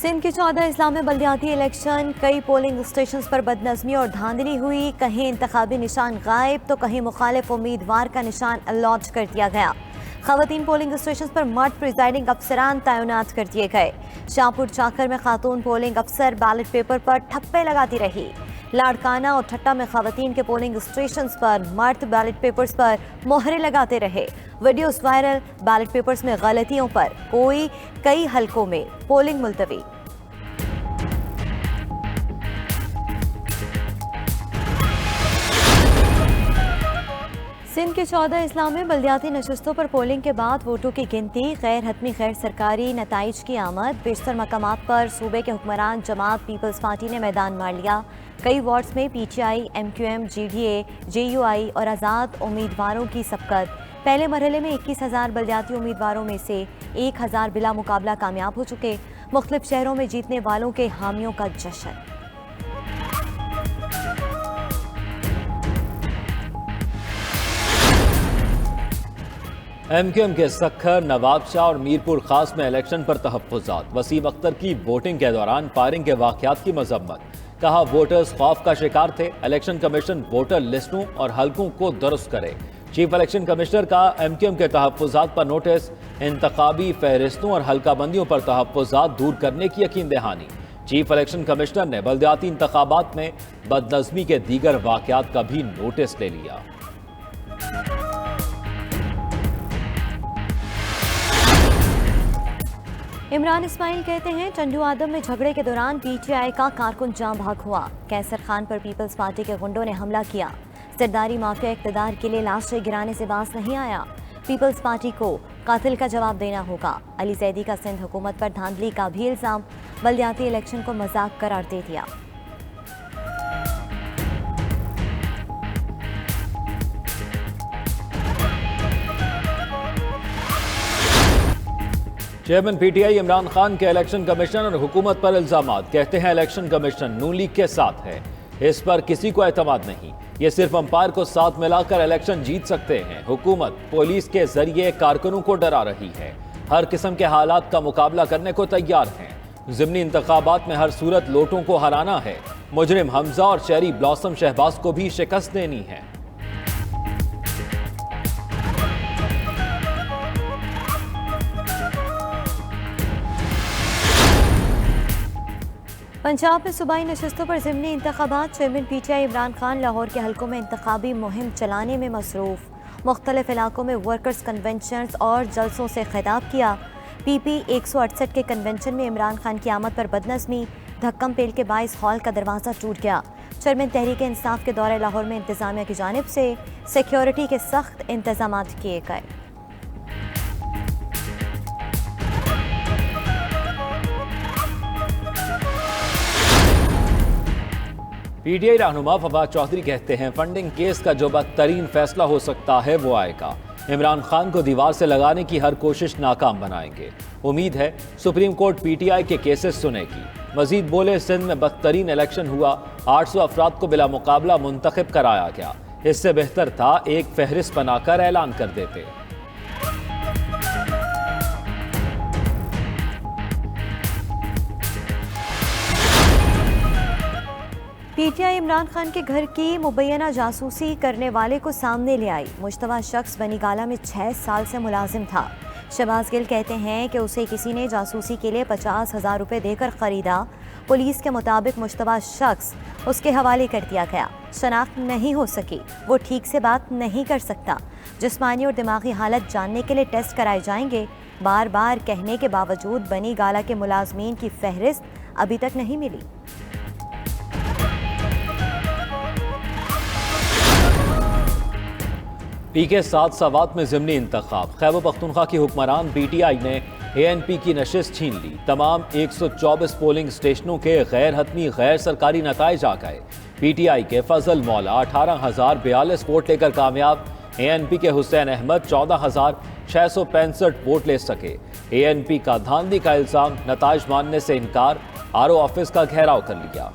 सिंध के 14 इस्लामी बल्दियाती इलेक्शन, कई polling station पर बदनज़मी और धांधली हुई। कहीं इंतखाबी निशान गायब तो कहीं मुखालिफ उम्मीदवार का निशान अलॉट कर दिया गया। खवातीन पोलिंग स्टेशन पर मर्द प्रिजाइडिंग अफसरान तैनात कर दिए गए। शाहपुर चाकर में खातून पोलिंग अफसर बैलेट पेपर पर ठप्पे लगाती रही। लाड़काना और ठट्टा में खवातीन के पोलिंग स्टेशन पर मर्द बैलेट पेपर्स पर मोहरें लगाते रहे। वीडियोस वायरल, बैलेट पेपर्स में गलतियों पर कई हलकों में पोलिंग मुलतवी। सिंध के 14 इस्लामी बल्दियाती नशस्तों पर पोलिंग के बाद वोटों की गिनती, गैर हतमी गैर सरकारी नताइज की आमद। बेशतर मकामात पर सूबे के हुक्मरान जमात पीपल्स पार्टी ने मैदान मार लिया। कई वार्ड्स में PTI, MQM, GDA, JUI और आज़ाद उम्मीदवारों की सबकत। पहले मरहले में 21,000 बल्दियाती उम्मीदवारों में से 1,000 बिला मुकाबला कामयाब हो चुके। मुख्तलिफ शहरों में जीतने वालों के हामियों का जश्न। MQM के सक्खर, नवाबशाह और मीरपुर खास में इलेक्शन पर तहफ्फुज़ात। वसीम अख्तर की वोटिंग के दौरान फायरिंग के वाक़यात की मजम्मत। कहा वोटर्स खौफ का शिकार थे। इलेक्शन कमीशन वोटर लिस्टों और हलकों को दुरुस्त करे। चीफ इलेक्शन कमिश्नर का MQM के तहफ्फुज़ात पर नोटिस। इंतखाबी फहरिस्तों और हल्काबंदियों पर तहफ्फुज़ात दूर करने की यकीन दहानी। चीफ इलेक्शन कमिश्नर ने बल्दियाती इंतखाबात में बदनज़मी के दीगर वाक़यात का भी नोटिस ले लिया। इमरान इस्माइल कहते हैं चंडू आदम में झगड़े के दौरान PTI का कारकुन जाँ भाग हुआ। कैसर खान पर पीपल्स पार्टी के गुंडों ने हमला किया। सरदारी माफिया इक़्तिदार के लिए लाशें गिराने से बाज नहीं आया। पीपल्स पार्टी को कातिल का जवाब देना होगा। अली जैदी का सिंध हुकूमत पर धांधली का भी इल्ज़ाम। बल्दियाती इलेक्शन को मजाक करार दे दिया। चेयरमैन PTI इमरान खान के इलेक्शन कमीशन और हुकूमत पर इल्जामात। कहते हैं इलेक्शन कमीशन नून लीग के साथ है, इस पर किसी को एतमाद नहीं। ये सिर्फ अंपायर को साथ मिलाकर इलेक्शन जीत सकते हैं। हुकूमत पुलिस के जरिए कारकुनों को डरा रही है। हर किस्म के हालात का मुकाबला करने को तैयार हैं। ज़िमनी इंतखाबात में हर सूरत लोटों को हराना है। मुजरिम हमजा और चेरी ब्लॉसम शहबाज को भी शिकस्त देनी है। पंजाब में सूबाई नशस्तों पर ज़िमनी इंतखाबात। चेयरमैन PTI इमरान खान लाहौर के हलकों में इंतखाबी मुहिम चलाने में मसरूफ़। मुख्तलिफ इलाकों में वर्कर्स कन्वेंशन और जलसों से खिताब किया। PP 168 के कन्वेंशन में इमरान खान की आमद पर बदनज़मी। धक्कम पेल के बाइस हॉल का दरवाज़ा टूट गया। चेयरमैन तहरीक इंसाफ के दौरे लाहौर में इंतज़ामिया की जानिब से सिक्योरिटी के सख्त इंतजाम किए गए। PTI रहनुमा फवाद चौधरी कहते हैं फंडिंग केस का जो बदतरीन फैसला हो सकता है वो आएगा। इमरान खान को दीवार से लगाने की हर कोशिश नाकाम बनाएंगे। उम्मीद है सुप्रीम कोर्ट PTI के केसेस सुनेगी। मजीद बोले सिंध में बदतरीन इलेक्शन हुआ। 800 अफराद को बिला मुकाबला मुंतखब कराया गया। इससे बेहतर था एक फहरिस्त बनाकर ऐलान कर देते। PTI इमरान खान के घर की मुबैना जासूसी करने वाले को सामने ले आई। मुश्तबा शख्स बनीगाला में 6 साल से मुलाजिम था। शहबाज गिल कहते हैं कि उसे किसी ने जासूसी के लिए 50,000 रुपये देकर ख़रीदा। पुलिस के मुताबिक मुश्तबा शख्स उसके हवाले कर दिया गया। शनाख्त नहीं हो सकी, वो ठीक से बात नहीं कर सकता। जिस्मानी और दिमागी हालत जानने के लिए टेस्ट कराए जाएंगे। बार बार कहने के बावजूद बनीगाला के मुलाजमीन की फहरिस्त अभी तक नहीं मिली। PK 7 सवात में ज़िमनी इंतखाब। खैबर पख्तूनख्वा की हुक्मरान PTI ने ANP की नशिस्त छीन ली। तमाम 124 पोलिंग स्टेशनों के गैर हतमी गैर सरकारी नताइज आ गए। PTI के फजल मौला 18,042 वोट लेकर कामयाब। ANP के हुसैन अहमद 14,665 वोट ले सके। ANP का धांधली का इल्जाम, नताइज मानने से इनकार। RO ऑफिस का घेराव कर लिया।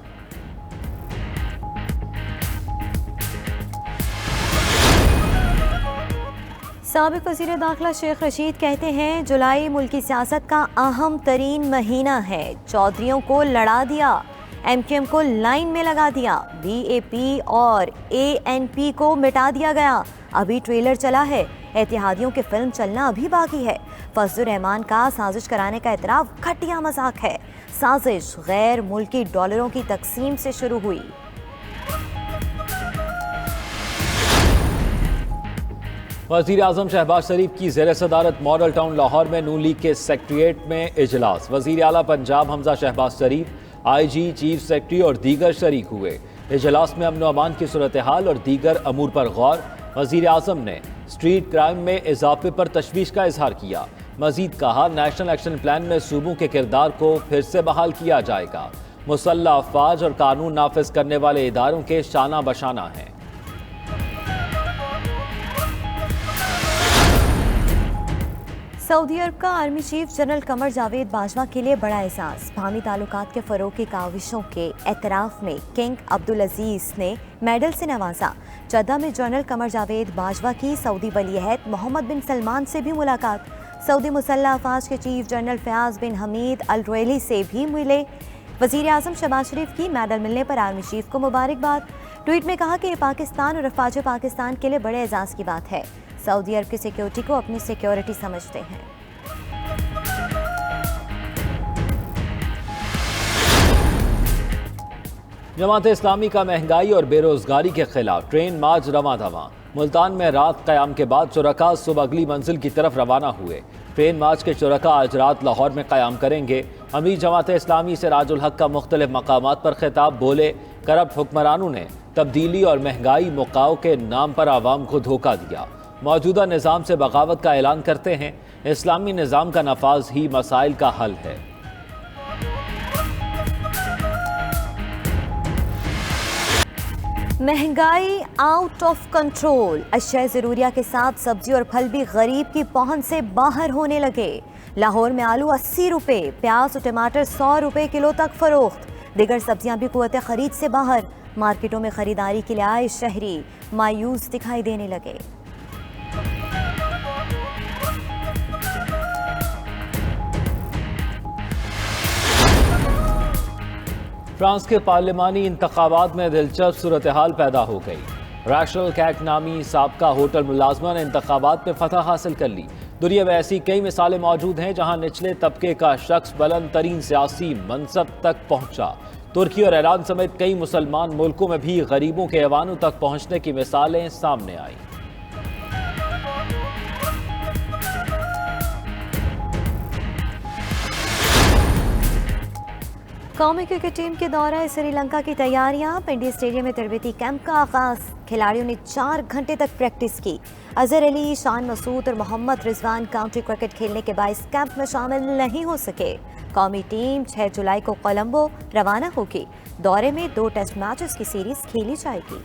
साबिक वज़ीर दाखिला शेख रशीद कहते हैं जुलाई मुल्की सियासत का अहम तरीन महीना है। चौधरियों को लड़ा दिया, MQM को लाइन में लगा दिया, BAP और ANP को मिटा दिया गया। अभी ट्रेलर चला है, इत्तेहादियों की फिल्म चलना अभी बाकी है। फजलुर रहमान का साजिश कराने का एतराफ़ घटिया मजाक है। साजिश गैर मुल्की डॉलरों की तकसीम से शुरू हुई। वज़ीर आज़म शहबाज शरीफ की ज़ेर सदारत मॉडल टाउन लाहौर में नून लीग के सेक्रेटेरिएट में इजलास। वज़ीर आला पंजाब हमजा शहबाज शरीफ, IG, चीफ सेक्रेटरी और दीगर शरीक हुए। इजलास में अमन व अमान की सूरत हाल और दीगर अमूर पर गौर। वज़ीर आज़म ने स्ट्रीट क्राइम में इजाफे पर तशवीश का इजहार किया। मजीद कहा, नेशनल एक्शन प्लान में सूबों के किरदार को फिर से बहाल किया जाएगा। मुसल्लह अफवाज और कानून नाफिज करने वाले इदारों के शाना बशाना हैं। सऊदी अरब का army chief general Qamar Javed Bajwa के लिए बड़ा एहसास। बाहमी ताल्लुकात के फ़रोग़ की काविशों के एतराफ़ में किंग अब्दुल अजीज़ ने मेडल से नवाजा। जद्दा में जनरल कमर जावेद बाजवा की सऊदी वलीअहद मोहम्मद बिन सलमान से भी मुलाकात। सऊदी मुसल्लह अफवाज के चीफ जनरल फयाज बिन हमीद अल रुएली से भी मिले। वज़ीर आज़म शहबाज शरीफ की मेडल मिलने पर आर्मी चीफ को मुबारकबाद। ट्वीट में कहा कि ये पाकिस्तान और अफवाज पाकिस्तान के लिए बड़े एजाज़ की बात है। सऊदी अरब की सिक्योरिटी को अपनी सिक्योरिटी समझते हैं। जमात इस्लामी का महंगाई और बेरोजगारी के खिलाफ ट्रेन मार्च रवां दवा। मुल्तान में रात क़याम के बाद शुरका सुबह अगली मंजिल की तरफ रवाना हुए। ट्रेन मार्च के शुरका आज रात लाहौर में क़याम करेंगे। अमीर जमात इस्लामी सिराजुल हक का मुख्तलिफ मकामात पर खिताब बोले, करप्ट हुक्मरानों ने तब्दीली और महंगाई मुकाओ के नाम पर आवाम को धोखा दिया। मौजूदा निज़ाम से बगावत का ऐलान करते हैं। इस्लामी निज़ाम का नफाज ही मसाइल का हल है। महंगाई आउट ऑफ कंट्रोल। अशिया ज़रूरिया के साथ सब्जी और फल भी गरीब की पहुंच से बाहर होने लगे। लाहौर में आलू 80 रुपये, प्याज और टमाटर 100 रुपये किलो तक फरोख्त। दीगर सब्जियां भी कुव्वत खरीद से बाहर। मार्केटों में खरीदारी के लिए आए शहरी मायूस दिखाई देने लगे। फ्रांस के पार्लिमानी इंतखाबात में दिलचस्प सूरत हाल पैदा हो गई। रैशल कैक नामी साबका होटल मुलाजमा ने इंतखाबात में फतह हासिल कर ली। दुनिया में ऐसी कई मिसालें मौजूद हैं जहां निचले तबके का शख्स बुलंद तरीन सियासी मनसब तक पहुंचा। तुर्की और ईरान समेत कई मुसलमान मुल्कों में भी गरीबों के ऐवानों तक पहुंचने की मिसालें सामने आई। कौमी क्रिकेट टीम के दौरे श्रीलंका की तैयारियां। पिंडी स्टेडियम में तरबेती कैंप का आगाज। खिलाड़ियों ने 4 घंटे तक प्रैक्टिस की। अजहर अली, शान मसूद और मोहम्मद रिजवान काउंटी क्रिकेट खेलने के बायस कैंप में शामिल नहीं हो सके। कौमी टीम 6 जुलाई को कोलंबो रवाना होगी। दौरे में 2 टेस्ट मैचेस की सीरीज खेली जाएगी।